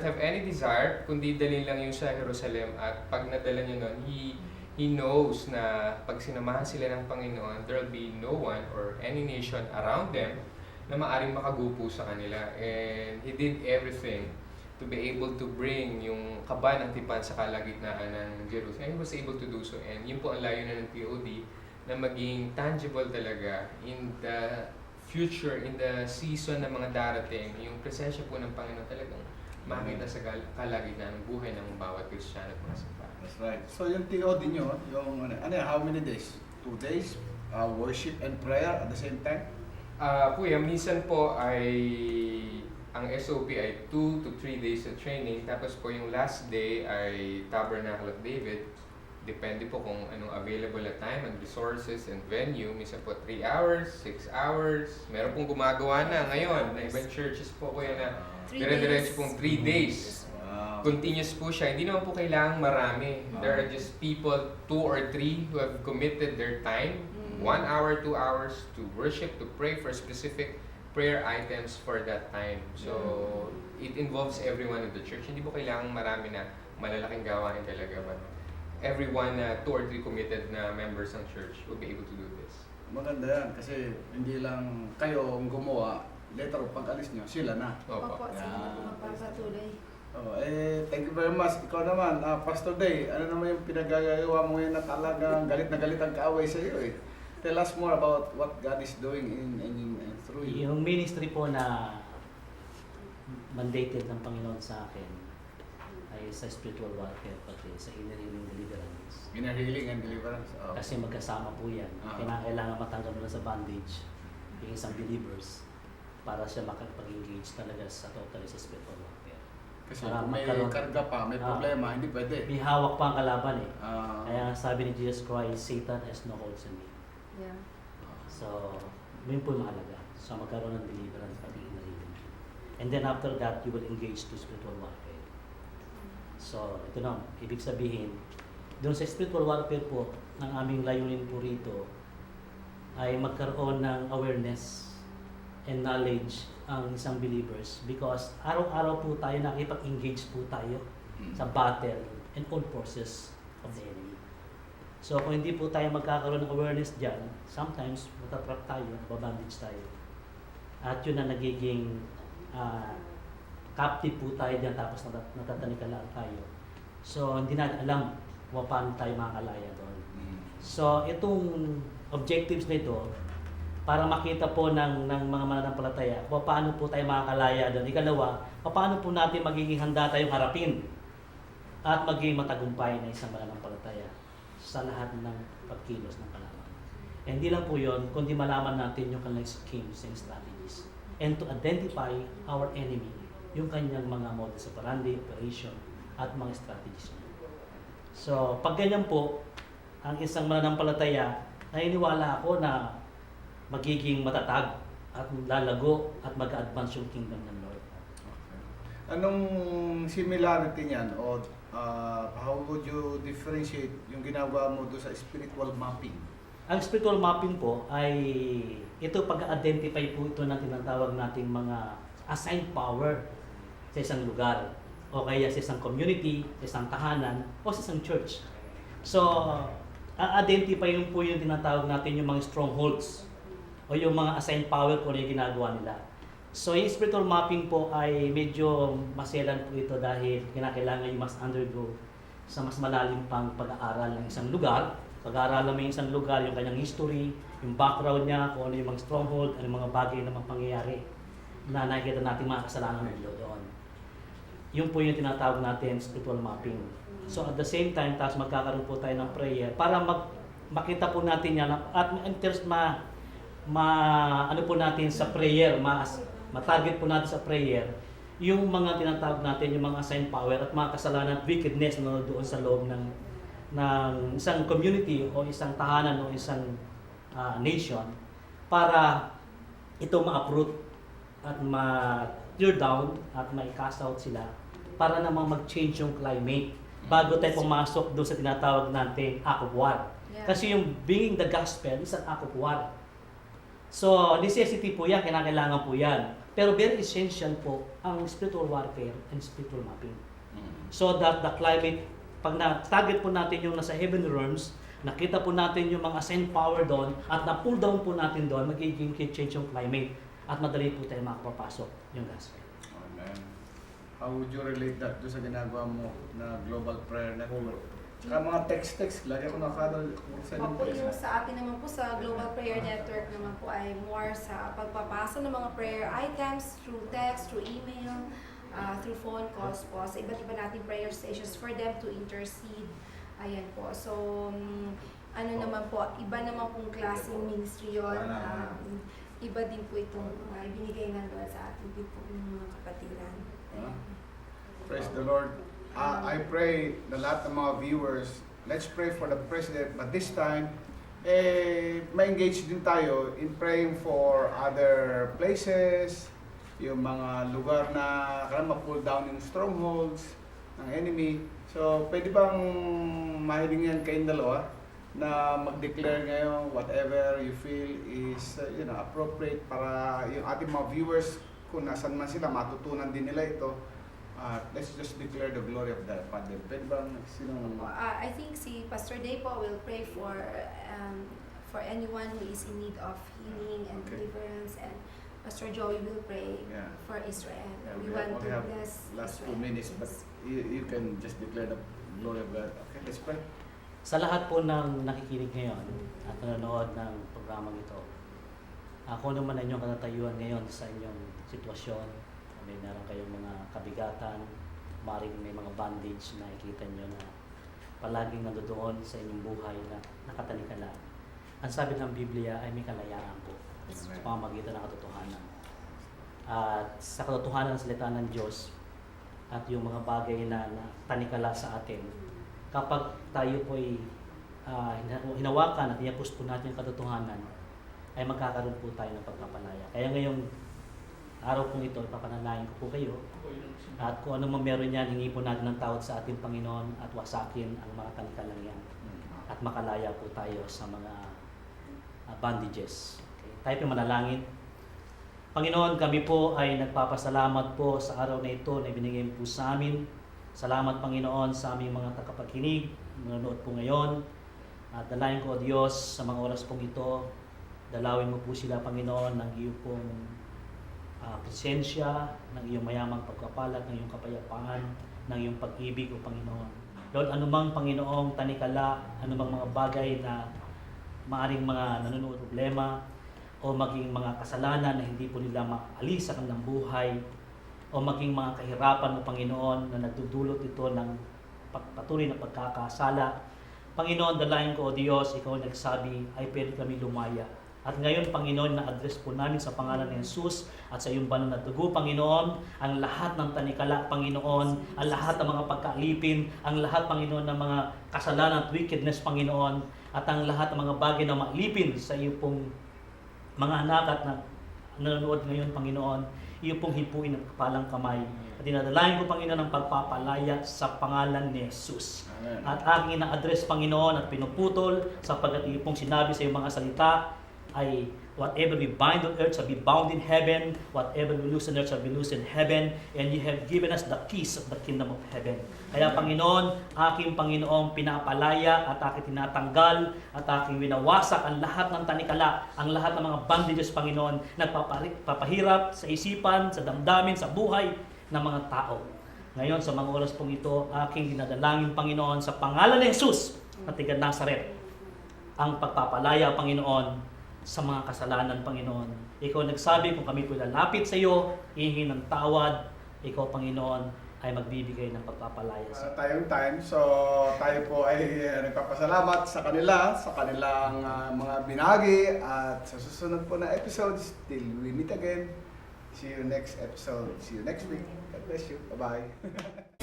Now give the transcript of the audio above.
have any desire, kundi dalhin lang yung sa Jerusalem, at pag nadala nyo nun, He knows na pag sinamahan sila ng Panginoon, there will be no one or any nation around them na maaring makagupo sa kanila. And He did everything to be able to bring yung kaba ng tipan sa kalagitnaan ng Jerusalem. He was able to do so. And yun po ang layunin ng POD, na maging tangible talaga in the future, in the season na mga darating, yung presensya po ng Panginoon talagang makita sa kalagitnaan ng buhay ng bawat Kristiyano at mga simbahan. That's right. So yung TOD nyo, yung how many days? 2 days? Worship and prayer at the same time? Kuya, minsan po ay ang SOP ay 2 to 3 days of training, tapos po yung last day ay Tabernacle of David. Depende po kung anong available na time and resources and venue. Minsan po 3 hours, 6 hours. Meron pong gumagawa na ngayon na ibang churches po kuya na dire-diretso pong 3 days. Wow. Continuous po siya. Hindi naman po kailangang marami. There are just people, 2 or 3, who have committed their time, 1 hour, 2 hours, to worship, to pray for specific prayer items for that time. So, it involves everyone in the church. Hindi po kailangang marami na malalaking gawain talaga. But everyone, 2 or 3 committed na members ng church will be able to do this. Maganda yan kasi hindi lang kayo ang gumawa, later pag-alis nyo, sila na. Opo. Sila po magpapatuloy. Thank you very much. Ikaw naman, Pastor Day, ano naman yung pinagagawa mo ngayon na talagang galit na galit ang kaaway sa iyo eh? Tell us more about what God is doing in through you. Yung ministry po na mandated ng Panginoon sa akin ay sa spiritual warfare pati sa inner healing deliverance. Inner healing and deliverance. Oh. Kasi magkasama po yan. Kailangan matanggal mo na sa bondage yung isang believers para siya makapag-engage talaga sa totally sa spiritual warfare. Kasi kung may karga pa, may problema, hindi pwede. May hawak pa ang kalaban eh. Kaya sabi ni Jesus Christ, Satan has no holds on me. Yeah. So, yun po yung mahalaga. So, magkaroon ng deliverance pati inner healing. And then after that, you will engage to spiritual warfare. So, ito na, ibig sabihin, doon sa spiritual warfare po, ng aming layunin po rito, ay magkaroon ng awareness and knowledge ang isang believers because araw-araw po tayo nakipag-engage po tayo sa battle and all forces of the enemy. So kung hindi po tayo magkakaroon ng awareness dyan, sometimes matatrap tayo, babandage tayo. At yun na nagiging captive po tayo dyan tapos natatanikaan tayo. So hindi natin alam kung paano tayo makakalaya doon. So itong objectives nito, para makita po ng mga mananampalataya kung paano po tayo makakalaya doon. Ikalawa, paano po natin magiging handa tayong harapin at maging matagumpay na isang mananampalataya sa lahat ng pagkilos ng kalaban. And hindi lang po yun, kundi malaman natin yung kanilang schemes and strategies. And to identify our enemy, yung kanyang mga modus operandi, operation, at mga strategies. So, pag ganyan po, ang isang mananampalataya, naniniwala ako na magiging matatag at lalago at mag-advance yung kingdom ng Lord. Okay. Anong similarity niyan o how would you differentiate yung ginagawa mo doon sa spiritual mapping? Ang spiritual mapping po ay ito pag-identify po ito ng tinatawag nating mga assigned power sa isang lugar o kaya sa isang community, sa isang tahanan o sa isang church. So, identify yung po yung tinatawag natin yung mga strongholds o yung mga assigned power kung ano yung ginagawa nila. So, yung spiritual mapping po ay medyo maselan po ito dahil kinakailangan yung mas undergo sa mas malalim pang pag-aaral ng isang lugar. Pag-aaralan mo yung isang lugar, yung kanyang history, yung background niya, kung ano yung mga stronghold, ano yung mga bagay na mga pangyayari na nakikita natin mga kasalanan nila doon. Yun po yung tinatawag natin spiritual mapping. So, at the same time, tapos magkakaroon po tayo ng prayer para makita po natin yan at interest ano po natin sa prayer, matarget po natin sa prayer yung mga tinatawag natin, yung mga assigned power at mga kasalanan at wickedness no, doon sa loob ng isang community o isang tahanan o isang nation para ito ma-uproot at ma-tear down at ma-cast out sila para namang mag-change yung climate bago tayo pumasok doon sa tinatawag natin act of war. Yeah. Kasi yung being the gospel is an act of war. So, necessity po yan, kinakailangan po yan. Pero very essential po ang spiritual warfare and spiritual mapping. So that the climate, pag na-target po natin yung nasa heavenly realms, nakita po natin yung mga assigned power doon, at na-pull down po natin doon, magiging change yung climate, at madali po tayo makapapasok yung gospel. Amen. How would you relate that doon sa ginagawa mo na Global Prayer Network? Saka mga text, lagi ako nakadol sa Opo, yung sa atin naman po sa Global Prayer Network naman po ay more sa pagpapasa ng mga prayer items through text, through email, through phone calls po, sa iba't iba nating prayer stations for them to intercede. Ayan po. So, ano naman po, iba naman pong klaseng ministry yun. Iba din po itong ibinigay ng Lord sa ating din po ng mga kapatiran. Ayan. Praise the Lord. I pray na lahat ng mga viewers, let's pray for the President, but this time, ma-engage din tayo in praying for other places, yung mga lugar na ma-pull down yung strongholds ng enemy. So, pwede bang mahiling yan kayong dalawa na mag-declare ngayon whatever you feel is appropriate para yung ating mga viewers, kung nasan man sila, matutunan din nila ito. Let's just declare the glory of the Father. Pwede bang I think si Pastor Day po will pray for anyone who is in need of healing and deliverance, and Pastor Joey will pray for Israel. Yeah, we want to have bless last Israel. 2 minutes, but you can just declare the glory of God. Okay, let's pray. Sa lahat po ng nakikinig ngayon at nanonood ng programang ito, kung ano man ang inyong katatayuan ngayon sa inyong sitwasyon, may meron kayong mga kabigatan, maring may mga bandage na ikita nyo na palaging nandoon sa inyong buhay na nakatalikala. Ang sabi ng Biblia ay may kalayaan po sa pamamagitan ng katotohanan. At sa katotohanan ng salita ng Diyos at yung mga bagay na tanikala sa atin, kapag tayo po ay hinawakan at inapos po natin yung katotohanan, ay magkakaroon po tayo ng pagpapalaya. Kaya ngayong araw pong ito, ipapanalangin ko po kayo. At kung ano man meron yan, hingi po natin ng tawad sa ating Panginoon at wasakin ang mga tanikalang yan. At makalaya po tayo sa mga bandages. Okay. Tayo po manalangin. Panginoon, kami po ay nagpapasalamat po sa araw na ito na ibinigay po sa amin. Salamat, Panginoon, sa aming mga tagapakinig, nanonood po ngayon. At dalayan ko, O Diyos, sa mga oras pong ito, dalawin mo po sila, Panginoon, ng iyong pong presensya, ng iyong mayamang pagkapalat, ng iyong kapayapaan, ng iyong pag-ibig, O Panginoon. Lord, anumang Panginoong tanikala, anumang mga bagay na maaring mga nanonood problema, o maging mga kasalanan na hindi po nila maalis sa kanilang buhay, o maging mga kahirapan, O Panginoon, na nagdudulot ito ng patuloy na pagkakasala. Panginoon, dalayan ko, O Diyos, ikaw nagsabi, ay pwede kami lumaya. At ngayon, Panginoon, na-address po namin sa pangalan ni Jesus at sa iyong banal na dugo, Panginoon, ang lahat ng tanikala, Panginoon, ang lahat ng mga pagkaalipin, ang lahat, Panginoon, ng mga kasalanan at wickedness, Panginoon, at ang lahat ng mga bagay na mailipin sa iyo pong mga anak at nanonood ngayon, Panginoon, iyo pong hipuin at kapalang kamay. At dinadalayan ko, Panginoon, ang pagpapalaya sa pangalan ni Jesus. Amen. At aking ina-address, Panginoon, at pinuputol sapagkat iyo pong sinabi sa iyong mga salita, ay whatever we bind on earth shall be bound in heaven, whatever we loose on earth shall be loose in heaven, and you have given us the keys of the kingdom of heaven. Kaya Panginoon, aking Panginoong pinapalaya at aking tinatanggal at aking winawasak ang lahat ng tanikala, ang lahat ng mga bandages, Panginoon, nagpapahirap sa isipan, sa damdamin, sa buhay ng mga tao. Ngayon, sa mga oras pong ito, aking dinadalangin, Panginoon, sa pangalan ni Jesus na tiga Nazaret, ang pagpapalaya, Panginoon, sa mga kasalanan, Panginoon. Ikaw nagsabi, kung kami po lalapit sa iyo, hihingi ng tawad, ikaw, Panginoon, ay magbibigay ng pagpapalaya sa Tayong time, so tayo po ay nagpapasalamat sa kanila, sa kanilang mga binagi, at sa susunod po na episodes, till we meet again. See you next episode. See you next week. God bless you. Bye-bye.